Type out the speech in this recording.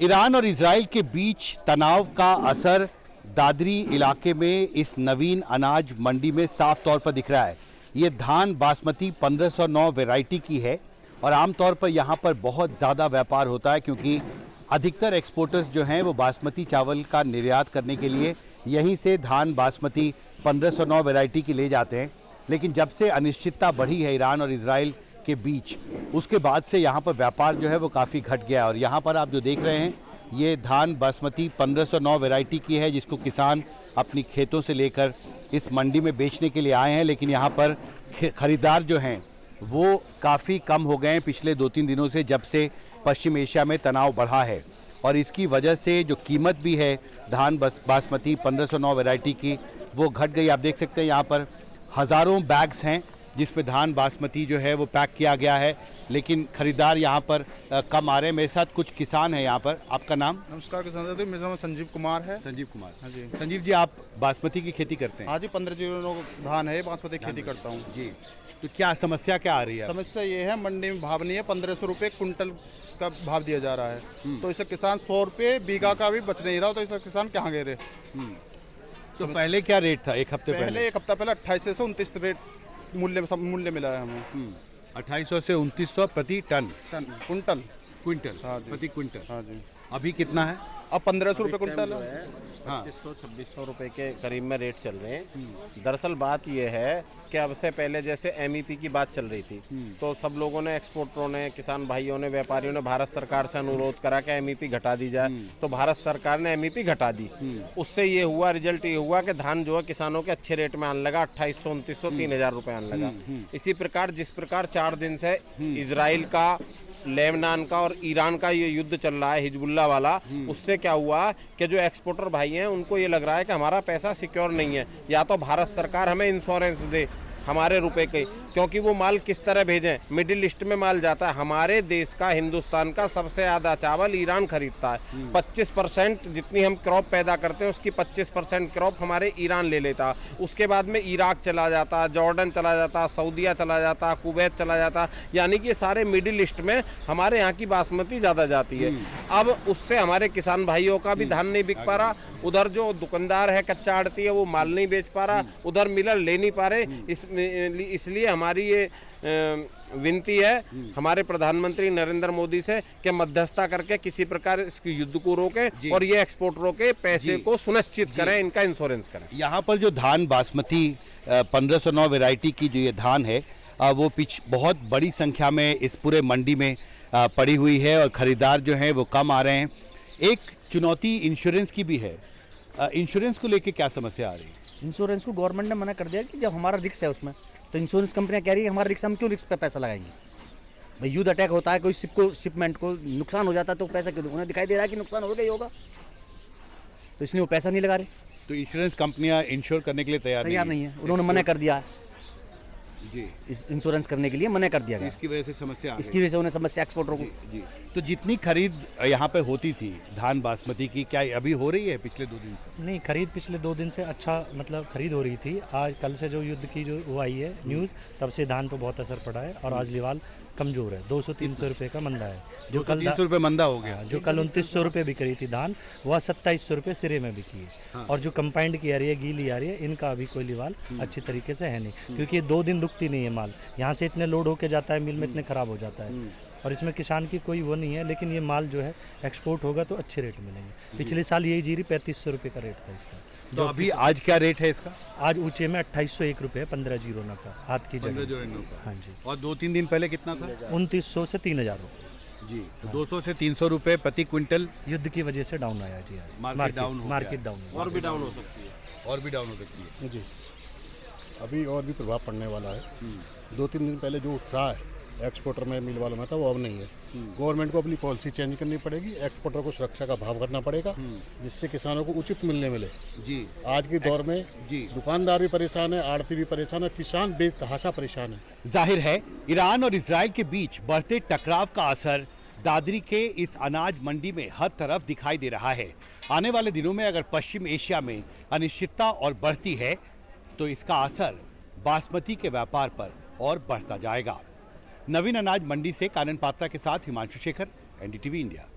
Iran और Israel के बीच तनाव का असर दादरी इलाके में इस नवीन अनाज मंडी में साफ तौर पर दिख रहा है। ये धान बासमती 1509 वैरायटी की है और आमतौर पर यहाँ पर बहुत ज़्यादा व्यापार होता है क्योंकि अधिकतर एक्सपोर्टर्स जो हैं वो बासमती चावल का निर्यात करने के लिए यहीं से धान बासमती 1509 वैरायटी की ले जाते हैं। लेकिन जब से अनिश्चितता बढ़ी है ईरान और इजराइल के बीच, उसके बाद से यहाँ पर व्यापार जो है वो काफ़ी घट गया है। और यहाँ पर आप जो देख रहे हैं ये धान बासमती 1509 वैरायटी की है जिसको किसान अपनी खेतों से लेकर इस मंडी में बेचने के लिए आए हैं। लेकिन यहाँ पर ख़रीदार जो हैं वो काफ़ी कम हो गए हैं पिछले 2-3 दिनों से, जब से पश्चिम एशिया में तनाव बढ़ा है। और इसकी वजह से जो कीमत भी है धान बासमती 1509 वैरायटी की वो घट गई। आप देख सकते हैं यहाँ पर हज़ारों बैग्स हैं जिस पे धान बासमती जो है वो पैक किया गया है, लेकिन ख़रीदार यहाँ पर कम आ रहे हैं। मेरे साथ कुछ किसान हैं यहाँ पर। आपका नाम? नमस्कार किसान साथी, मेरा नाम संजीव कुमार है। संजीव कुमार। हाँ जी। संजीव जी, आप बासमती की खेती करते हैं? हाँ जी, 15 धान है, बासमती खेती करता हूँ जी। तो क्या समस्या क्या आ रही है? समस्या ये है मंडी में भाव नहीं है, 1500 रुपये कुंटल का भाव दिया जा रहा है। तो इससे किसान 100 रुपये बीघा का भी बच नहीं रहा, तो इससे किसान कहाँ गए रहे। तो पहले क्या रेट था? एक हफ्ते पहले एक हफ्ता पहले 2800 से 29 रेट मूल्य मिला है हमें। 2800 से 2900 प्रति टन कुंटल क्विंटल। हाँ जी। प्रति क्विंटल। हाँ जी। अभी कितना है? अब 1500 रुपये कुंटल है। 2500-2600 रुपए के करीब में रेट चल रहे हैं। दरअसल बात यह है कि अब से पहले जैसे एमईपी की बात चल रही थी तो सब लोगों ने, एक्सपोर्टरों ने, किसान भाइयों ने, व्यापारियों ने भारत सरकार से अनुरोध करा कि एमईपी घटा दी जाए। तो भारत सरकार ने एमईपी घटा दी। उससे ये हुआ, रिजल्ट ये हुआ कि धान जो है किसानों के अच्छे रेट में आने लगा, 2800, 2900, 3000 रुपये आने लगा। इसी प्रकार जिस प्रकार 4 दिन से इजराइल का, लेबनान का और ईरान का ये युद्ध चल रहा है, हिजबुल्ला वाला, उससे क्या हुआ कि जो एक्सपोर्टर भाई हैं उनको ये लग रहा है कि हमारा पैसा सिक्योर नहीं है, या तो भारत सरकार हमें इंश्योरेंस दे हमारे रुपए के, क्योंकि वो माल किस तरह भेजें, मिडिल ईस्ट में माल जाता है। हमारे देश का, हिंदुस्तान का सबसे ज़्यादा चावल ईरान खरीदता है। 25% जितनी हम क्रॉप पैदा करते हैं उसकी 25% क्रॉप हमारे ईरान ले लेता। उसके बाद में इराक चला जाता, जॉर्डन चला जाता, सऊदीया चला जाता, कुवैत चला जाता, यानी कि सारे मिडिल ईस्ट में हमारे यहाँ की बासमती ज़्यादा जाती है। अब उससे हमारे किसान भाइयों का भी धान नहीं बिक पा रहा, उधर जो दुकानदार है, कच्चा आड़ती है, वो माल नहीं बेच पा रहा, उधर मिलर ले नहीं पा रहे। इसलिए हमारी ये विनती है हमारे प्रधानमंत्री नरेंद्र मोदी से कि मध्यस्थता करके किसी प्रकार इस युद्ध को रोके और ये एक्सपोर्टरों के पैसे को सुनिश्चित करें, इनका इंश्योरेंस करें। यहाँ पर जो धान बासमती 1509 वैरायटी की जो ये धान है वो बहुत बड़ी संख्या में इस पूरे मंडी में पड़ी हुई है और ख़रीदार जो हैं वो कम आ रहे हैं। एक चुनौती इंश्योरेंस की भी है। इंश्योरेंस को लेके क्या समस्या आ रही है? इंश्योरेंस को गवर्नमेंट ने मना कर दिया कि जब हमारा रिस्क है उसमें, तो इंश्योरेंस कंपनियां कह रही है हमारा रिस्क, हम क्यों रिस्क पे पैसा लगाएंगे। भाई युद्ध अटैक होता है, कोई शिपमेंट को नुकसान हो जाता है तो पैसा क्यों, उन्हें दिखाई दे रहा है कि नुकसान हो गया ही होगा, तो इसलिए वो पैसा नहीं लगा रहे। तो इंश्योरेंस कंपनियां इंश्योर करने के लिए तैयार नहीं है। उन्होंने मना कर दिया है जी, इस इंश्योरेंस करने के लिए मना कर दिया गया। इसकी वजह से समस्या इसकी वजह से उन्हें समस्या एक्सपोर्टरों को जी। तो जितनी खरीद यहाँ पे होती थी धान बासमती की, क्या अभी हो रही है पिछले 2 दिन से? नहीं, खरीद पिछले 2 दिन से अच्छा मतलब खरीद हो रही थी। आज कल से जो युद्ध की जो वो आई है न्यूज़, तब से धान पर बहुत असर पड़ा है और आज लेवाल कमज़ोर है। 200-300 रुपये का मंदा है। जो कल 300 रुपये मंदा हो गया, जो कल 2900 रुपये बिक रही थी धान, वह 2700 रुपये सिरे में बिकी है। और जो कंपाइंड की आ रही है, गीली आ रही है, इनका अभी कोई लेवाल अच्छी तरीके से है नहीं, क्योंकि 2 दिन रुकती नहीं है माल। यहाँ से इतने लोड होके जाता है मिल में, इतने ख़राब हो जाता है और इसमें किसान की कोई वो नहीं है। लेकिन ये माल जो है एक्सपोर्ट होगा तो अच्छे रेट मिलेंगे। पिछले साल यही जीरी 3500 रुपये का रेट था इसका। तो अभी आज क्या रेट है इसका? आज ऊंचे में 2801 रुपये है, 15 जीरोना का हाथ की जगह। हाँ जी। और 2-3 दिन पहले कितना था? 2900 से 3000 रुपये जी। तो 200 से 300 रुपये प्रति क्विंटल युद्ध की वजह से डाउन आया जी। मार्केट डाउन और भी डाउन हो सकती है, और भी डाउन हो सकती है जी। अभी और भी प्रभाव पड़ने वाला है। 2-3 दिन पहले जो उत्साह है एक्सपोर्टर में मिल वालों में था वो अब नहीं है। गवर्नमेंट को अपनी पॉलिसी चेंज करनी पड़ेगी, एक्सपोर्टर को सुरक्षा का भाव करना पड़ेगा जिससे किसानों को उचित मूल्य मिले जी। आज के दौर में जी दुकानदार भी परेशान है, आड़ती भी परेशान है, किसान बेतहाशा परेशान है। जाहिर है ईरान और इजराइल के बीच बढ़ते टकराव का असर दादरी के इस अनाज मंडी में हर तरफ दिखाई दे रहा है। आने वाले दिनों में अगर पश्चिम एशिया में अनिश्चितता और बढ़ती है तो इसका असर बासमती के व्यापार पर और बढ़ता जाएगा। नवीन अनाज मंडी से कानन पात्रा के साथ हिमांशु शेखर, एनडीटीवी इंडिया।